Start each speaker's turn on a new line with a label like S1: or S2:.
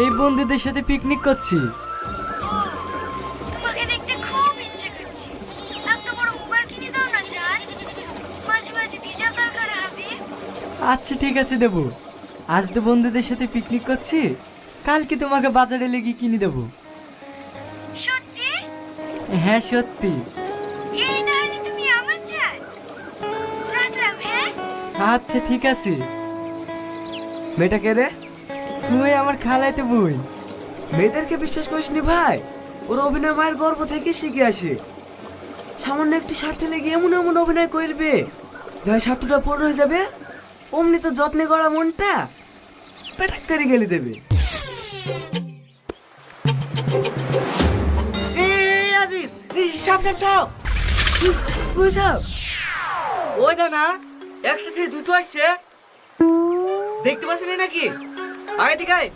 S1: এই বন্ধুদের সাথে পিকনিক করছি।
S2: তোমাকে দেখতে খুব ইচ্ছে করছে। একটা বড় মোবাইল কিনে দাও না জান, মাঝে মাঝে ভিডিও কল করা হবে।
S1: আচ্ছা ঠিক আছে দেবো। আজ তো বন্ধুদের সাথে পিকনিক করছি, কালকে তোমাকে বাজারে লেগে কিনে দেবো।
S2: সত্যি?
S1: হ্যাঁ সত্যি।
S2: এই না হলে তুমি আমার জান। রাখলাম হ্যাঁ।
S1: আচ্ছা ঠিক আছে।
S3: মেয়েটা কে রে?
S1: তুই আমার খালাইতে বোন।
S3: মেয়েদেরকে বিশ্বাস করিস নি ভাই, ওর অভিনয় মায়ের গর্ভ থেকে শিখে আসে। সামান্য একটু স্বার্থে লেগে এমন এমন অভিনয় করবে, যাই স্বার্থটা পূরণ হয়ে যাবে, অমনি তো যত্নে গড়া মনটা পেটাক করে গেলে দেবে। এই আজিজ, সাপ সাপ সাপ, ওই সাপ, ওই দা না, একটা ছেলে দুটো আসছে, দেখতে পাচ্ছি না নাকি? আয় দিকে আয়।